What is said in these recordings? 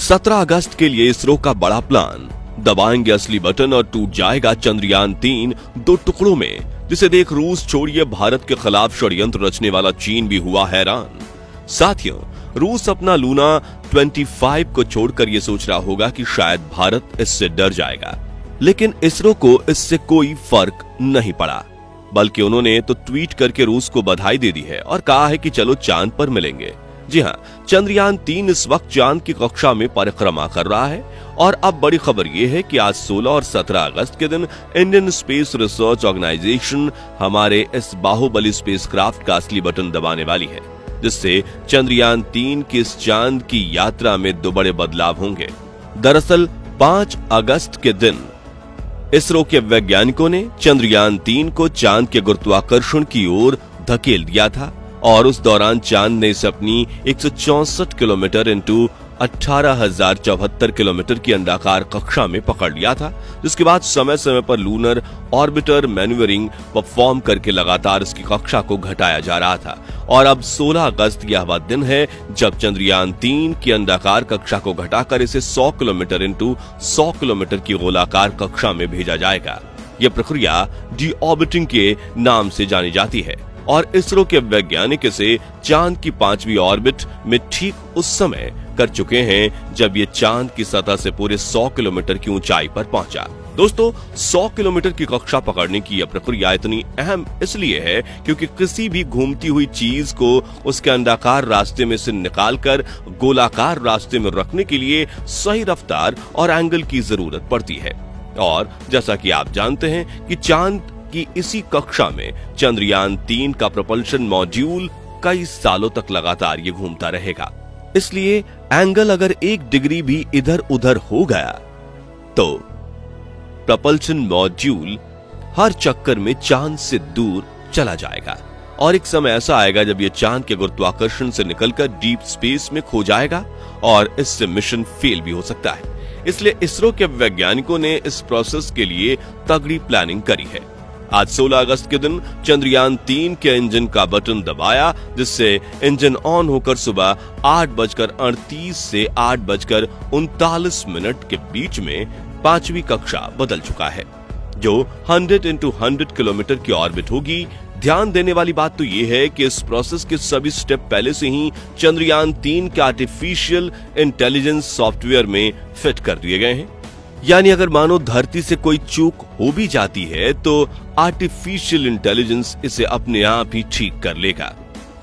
17 अगस्त के लिए इसरो का बड़ा प्लान। दबाएंगे असली बटन और टूट जाएगा चंद्रयान 3 दो टुकड़ों में, जिसे देख रूस छोड़िए भारत के खिलाफ षड्यंत्र रचने वाला चीन भी हुआ हैरान। साथियों, रूस अपना लूना 25 को छोड़कर यह सोच रहा होगा कि शायद भारत इससे डर जाएगा, लेकिन इसरो को इससे कोई फर्क नहीं पड़ा, बल्कि उन्होंने तो ट्वीट करके रूस को बधाई दे दी है और कहा है कि चलो चांद पर मिलेंगे। जी हां, चंद्रयान 3 इस वक्त चांद की कक्षा में परिक्रमा कर रहा है और अब बड़ी खबर यह है कि आज 16 और 17 अगस्त के दिन इंडियन स्पेस रिसर्च ऑर्गेनाइजेशन हमारे इस बाहुबली स्पेसक्राफ्ट का असली बटन दबाने वाली है, जिससे चंद्रयान 3 की इस चांद की यात्रा में दो बड़े बदलाव होंगे। दरअसल 5 अगस्त के दिन इसरो के वैज्ञानिकों ने चंद्रयान 3 को चांद के गुरुत्वाकर्षण की ओर धकेल दिया था और उस दौरान चांद ने इसे अपनी 164 किलोमीटर इंटू 18,074 किलोमीटर की अंडाकार कक्षा में पकड़ लिया था, जिसके बाद समय समय पर लूनर ऑर्बिटर मैन्यूवरिंग परफॉर्म करके लगातार इसकी कक्षा को घटाया जा रहा था। और अब 16 अगस्त यह वह दिन है जब चंद्रयान 3 की अंडाकार कक्षा को घटाकर इसे 100 किलोमीटर इंटू 100 किलोमीटर की गोलाकार कक्षा में भेजा जाएगा। यह प्रक्रिया डी ऑर्बिटिंग के नाम से जानी जाती है और इसरो के वैज्ञानिक इसे चांद की 5वीं ऑर्बिट में ठीक उस समय कर चुके हैं जब ये चांद की सतह से पूरे 100 किलोमीटर की ऊंचाई पर पहुंचा। दोस्तों, 100 किलोमीटर की कक्षा पकड़ने की यह प्रक्रिया इतनी अहम इसलिए है क्योंकि किसी भी घूमती हुई चीज को उसके अंडाकार रास्ते में से निकालकर गोलाकार रास्ते में रखने के लिए सही रफ्तार और एंगल की जरूरत पड़ती है। और जैसा कि आप जानते हैं कि चांद की इसी कक्षा में चंद्रयान 3 का प्रोपल्शन मॉड्यूल कई सालों तक लगातार ये घूमता रहेगा। इसलिए एंगल अगर 1 डिग्री भी इधर उधर हो गया तो प्रोपल्शन मॉड्यूल हर चक्कर में चांद से दूर चला जाएगा और एक समय ऐसा आएगा जब यह चांद के गुरुत्वाकर्षण से निकलकर डीप स्पेस में खो जाएगा और इससे मिशन फेल भी हो सकता है। इसलिए इसरो के वैज्ञानिकों ने इस प्रोसेस के लिए तगड़ी प्लानिंग करी है। आज 16 अगस्त के दिन चंद्रयान 3 के इंजन का बटन दबाया, जिससे इंजन ऑन होकर सुबह 8:38 से 8:39 के बीच में 5वीं कक्षा बदल चुका है, जो 100 into 100 किलोमीटर की ऑर्बिट होगी। ध्यान देने वाली बात तो यह है कि इस प्रोसेस के सभी स्टेप पहले से ही चंद्रयान 3 के आर्टिफिशियल इंटेलिजेंस सॉफ्टवेयर में फिट कर दिए गए हैं। यानी अगर मानो धरती से कोई चूक हो भी जाती है तो आर्टिफिशियल इंटेलिजेंस इसे अपने आप ही ठीक कर लेगा।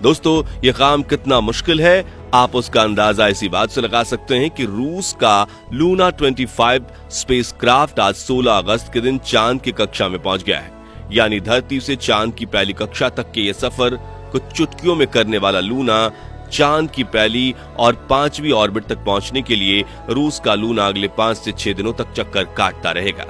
दोस्तों, यह काम कितना मुश्किल है आप उसका अंदाजा इसी बात से लगा सकते हैं कि रूस का लूना 25 स्पेसक्राफ्ट आज 16 अगस्त के दिन चांद की कक्षा में पहुंच गया है। यानी धरती से चांद की पहली कक्षा तक के ये सफर कुछ चुटकियों में करने वाला लूना चांद की पहली और 5वीं ऑर्बिट तक पहुंचने के लिए रूस का लूना अगले 5 से 6 दिनों तक चक्कर काटता रहेगा।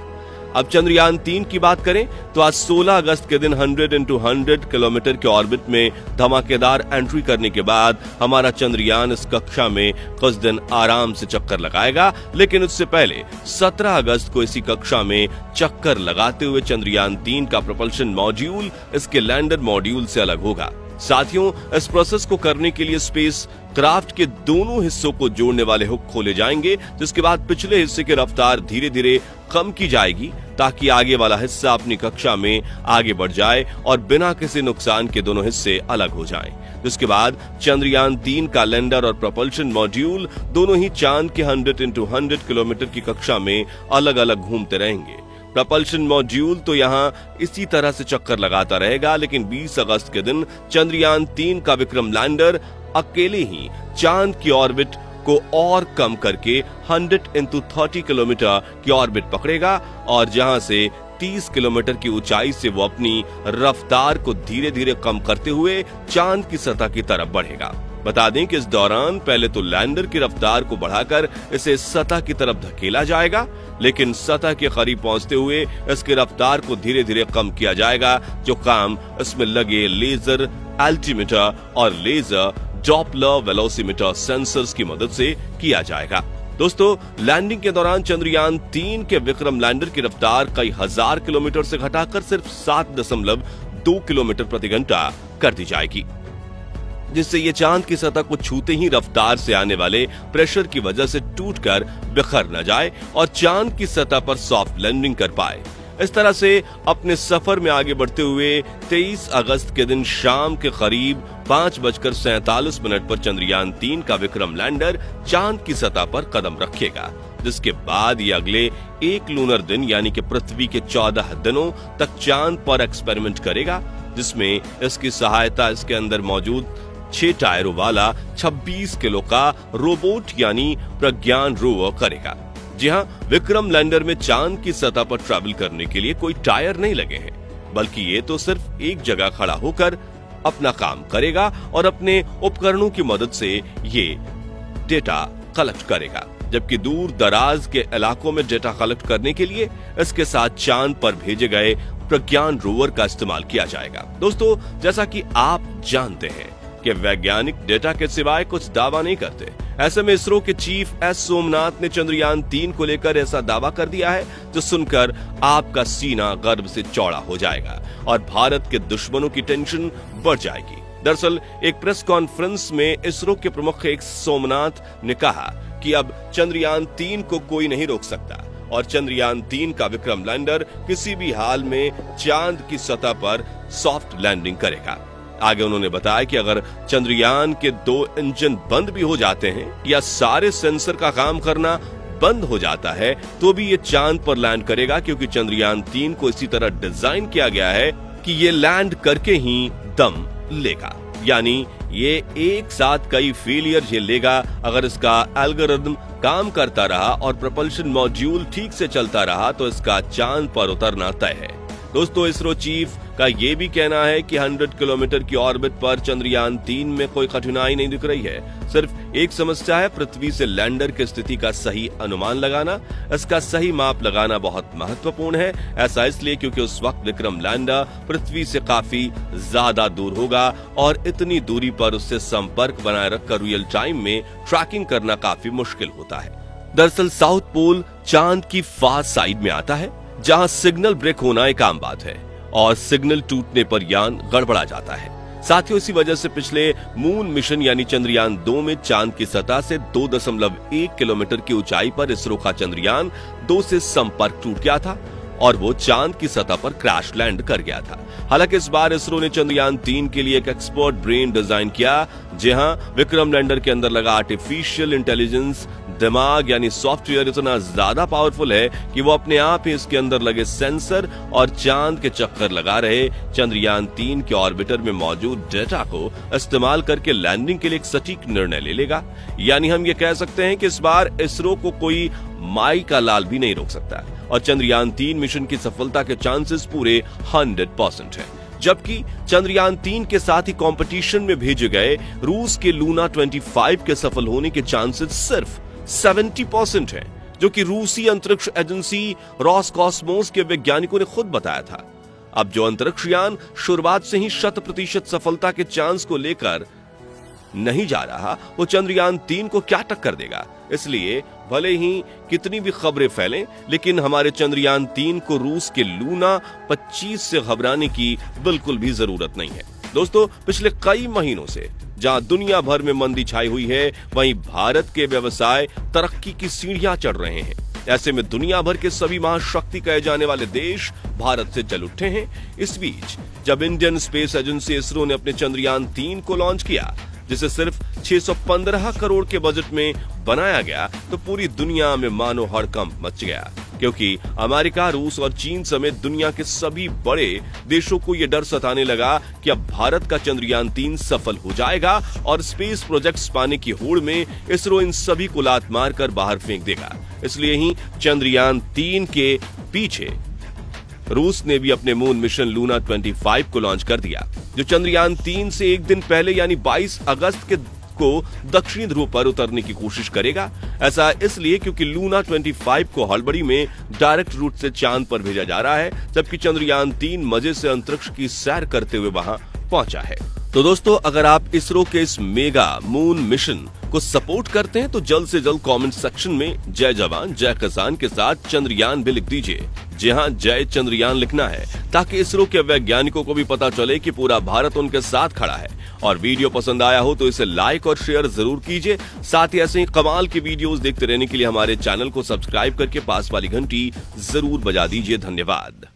अब चंद्रयान 3 की बात करें तो आज 16 अगस्त के दिन 100 into 100 किलोमीटर के ऑर्बिट में धमाकेदार एंट्री करने के बाद हमारा चंद्रयान इस कक्षा में कुछ दिन आराम से चक्कर लगाएगा, लेकिन उससे पहले 17 अगस्त को इसी कक्षा में चक्कर लगाते हुए चंद्रयान 3 का प्रोपल्शन मॉड्यूल इसके लैंडर मॉड्यूल से अलग होगा। साथियों, इस प्रोसेस को करने के लिए स्पेस क्राफ्ट के दोनों हिस्सों को जोड़ने वाले हुक खोले जाएंगे, जिसके बाद पिछले हिस्से की रफ्तार धीरे धीरे कम की जाएगी ताकि आगे वाला हिस्सा अपनी कक्षा में आगे बढ़ जाए और बिना किसी नुकसान के दोनों हिस्से अलग हो जाएं। जिसके बाद चंद्रयान 3 का लैंडर और प्रोपल्शन मॉड्यूल दोनों ही चांद के 100 into 100 किलोमीटर की कक्षा में अलग अलग घूमते रहेंगे। प्रोपल्शन मॉड्यूल तो यहाँ इसी तरह से चक्कर लगाता रहेगा, लेकिन 20 अगस्त के दिन चंद्रयान 3 का विक्रम लैंडर अकेले ही चांद की ऑर्बिट को और कम करके 100 into 30 किलोमीटर की ऑर्बिट पकड़ेगा और जहां से 30 किलोमीटर की ऊंचाई से वो अपनी रफ्तार को धीरे धीरे कम करते हुए चांद की सतह की तरफ बढ़ेगा। बता दें कि इस दौरान पहले तो लैंडर की रफ्तार को बढ़ाकर इसे सतह की तरफ धकेला जाएगा, लेकिन सतह के करीब पहुंचते हुए इसकी रफ्तार को धीरे धीरे कम किया जाएगा, जो काम इसमें लगे लेजर एल्टीमीटर और लेजर डॉपलर वेलोसिमीटर सेंसर्स की मदद से किया जाएगा। दोस्तों, लैंडिंग के दौरान चंद्रयान 3 के विक्रम लैंडर की रफ्तार कई हजार किलोमीटर से घटाकर सिर्फ 7.2 किलोमीटर प्रति घंटा कर दी जाएगी। जिससे ये चांद की सतह को छूते ही रफ्तार से आने वाले प्रेशर की वजह से टूटकर बिखर न जाए और चांद की सतह पर सॉफ्ट लैंडिंग कर पाए। इस तरह से अपने सफर में आगे बढ़ते हुए 23 अगस्त के दिन शाम के करीब 5:47 पर चंद्रयान 3 का विक्रम लैंडर चांद की सतह पर कदम रखेगा, जिसके बाद ये अगले एक लूनर दिन यानी कि पृथ्वी के 14 दिनों तक चांद पर एक्सपेरिमेंट करेगा, जिसमें इसकी सहायता इसके अंदर मौजूद 6 टायरों वाला 26 किलो का रोबोट यानी प्रज्ञान रोवर करेगा। जी हाँ, विक्रम लैंडर में चांद की सतह पर ट्रैवल करने के लिए कोई टायर नहीं लगे हैं, बल्कि ये तो सिर्फ एक जगह खड़ा होकर अपना काम करेगा और अपने उपकरणों की मदद से ये डेटा कलेक्ट करेगा। जबकि दूर दराज के इलाकों में डेटा कलेक्ट करने के लिए इसके साथ चांद पर भेजे गए प्रज्ञान रोवर का इस्तेमाल किया जाएगा। दोस्तों, जैसा कि आप जानते हैं कि वैज्ञानिक डेटा के सिवाय कुछ दावा नहीं करते। ऐसे में इसरो के चीफ एस सोमनाथ ने चंद्रयान 3 को लेकर ऐसा दावा कर दिया है जो सुनकर आपका सीना गर्व से चौड़ा हो जाएगा और भारत के दुश्मनों की टेंशन बढ़ जाएगी। दरअसल एक प्रेस कॉन्फ्रेंस में इसरो के प्रमुख एस सोमनाथ ने कहा कि अब चंद्रयान 3 को कोई नहीं रोक सकता और चंद्रयान 3 का विक्रम लैंडर किसी भी हाल में चांद की सतह पर सॉफ्ट लैंडिंग करेगा। आगे उन्होंने बताया कि अगर चंद्रयान के 2 इंजन बंद भी हो जाते हैं या सारे सेंसर का काम करना बंद हो जाता है तो भी ये चांद पर लैंड करेगा, क्योंकि चंद्रयान 3 को इसी तरह डिजाइन किया गया है कि ये लैंड करके ही दम लेगा, यानी ये एक साथ कई फेलियर झेलेगा अगर इसका एल्गोरिथम काम करता रहा और propulsion मॉड्यूल ठीक से चलता रहा तो इसका चांद पर उतरना तय है। दोस्तों, इसरो चीफ का ये भी कहना है कि 100 किलोमीटर की ऑर्बिट पर चंद्रयान 3 में कोई कठिनाई नहीं दिख रही है। सिर्फ एक समस्या है पृथ्वी से लैंडर की स्थिति का सही अनुमान लगाना। इसका सही माप लगाना बहुत महत्वपूर्ण है। ऐसा इसलिए क्योंकि उस वक्त विक्रम लैंडर पृथ्वी से काफी ज्यादा दूर होगा और इतनी दूरी पर उससे संपर्क बनाए रखकर रियल टाइम में ट्रैकिंग करना काफी मुश्किल होता है। दरअसल साउथ पोल चांद की फार साइड में आता है, जहां सिग्नल ब्रेक होना एक आम बात है और सिग्नल टूटने पर यान गड़बड़ा जाता है। साथियों, इसी वजह से पिछले मून मिशन यानी चंद्रयान 2 में चांद की सतह से 2.1 किलोमीटर की ऊंचाई पर इसरो का चंद्रयान 2 से संपर्क टूट गया था और वो चांद की सतह पर क्रैश लैंड कर गया था। हालांकि इस बार इसरो ने चंद्रयान 3 के लिए एक एक्सपर्ट ब्रेन डिजाइन किया, जहां विक्रम लैंडर के अंदर लगा आर्टिफिशियल इंटेलिजेंस दिमाग यानी सॉफ्टवेयर इतना ज्यादा पावरफुल है कि वो अपने आप ही इसके अंदर लगे सेंसर और चांद के चक्कर लगा रहे चंद्रयान 3 के ऑर्बिटर में मौजूद डेटा को इस्तेमाल करके लैंडिंग के लिए एक सटीक निर्णय ले लेगा। यानी हम ये कह सकते हैं कि इस बार इसरो को कोई माई का लाल भी नहीं रोक सकता और चंद्रयान 3 मिशन की सफलता के चांसेस पूरे 100% हैं। जबकि चंद्रयान 3 के साथ ही कंपटीशन में भेजे गए रूस के लूना 25 के सफल होने के चांसेस सिर्फ 70% है, जो कि रूसी अंतरिक्ष एजेंसी रॉसकॉस्मोस के वैज्ञानिकों ने खुद बताया था। अब जो अंतरिक्ष यान शुरुआत से ही 100% सफलता के चांस को लेकर नहीं जा रहा, वो चंद्रयान 3 को क्या टक्कर देगा। इसलिए भले ही कितनी भी खबरें फैलें, लेकिन हमारे चंद्रयान 3 को रूस के लूना 25 से घबराने की बिल्कुल भी जरूरत नहीं है। दोस्तों, पिछले कई महीनों से जहां दुनिया भर में मंदी छाई हुई है, वहीं भारत के व्यवसाय तरक्की की सीढ़ियां चढ़ रहे हैं। ऐसे में दुनिया भर के सभी महाशक्ति कहे जाने वाले देश भारत से जल उठे हैं। इस बीच जब इंडियन स्पेस एजेंसी इसरो ने अपने चंद्रयान 3 को लॉन्च किया, जिसे सिर्फ 615 करोड़ के बजट में बनाया गया, तो पूरी दुनिया में मानो हड़कंप मच गया, क्योंकि अमेरिका, रूस और चीन समेत दुनिया के सभी बड़े देशों को यह डर सताने लगा कि अब भारत का चंद्रयान 3 सफल हो जाएगा और स्पेस प्रोजेक्ट्स पाने की होड़ में इसरो इन सभी को लात मारकर बाहर फेंक देगा। इसलिए ही चंद्रयान 3 के पीछे रूस ने भी अपने मून मिशन लूना 25 को लॉन्च कर दिया, जो चंद्रयान 3 से एक दिन पहले यानी 22 अगस्त को दक्षिणी ध्रुव पर उतरने की कोशिश करेगा। ऐसा इसलिए क्योंकि लूना 25 को हड़बड़ी में डायरेक्ट रूट से चांद पर भेजा जा रहा है, जबकि चंद्रयान 3 मजे से अंतरिक्ष की सैर करते हुए वहां पहुंचा है। तो दोस्तों, अगर आप इसरो के इस मेगा मून मिशन को सपोर्ट करते हैं तो जल्द से जल्द कमेंट सेक्शन में जय जवान जय किसान के साथ चंद्रयान भी लिख दीजिए। जी हां, जय चंद्रयान लिखना है, ताकि इसरो के वैज्ञानिकों को भी पता चले कि पूरा भारत उनके साथ खड़ा है और वीडियो पसंद आया हो तो इसे लाइक और शेयर जरूर कीजिए। साथ ही ऐसे ही कमाल के वीडियोस देखते रहने के लिए हमारे चैनल को सब्सक्राइब करके पास वाली घंटी जरूर बजा दीजिए। धन्यवाद।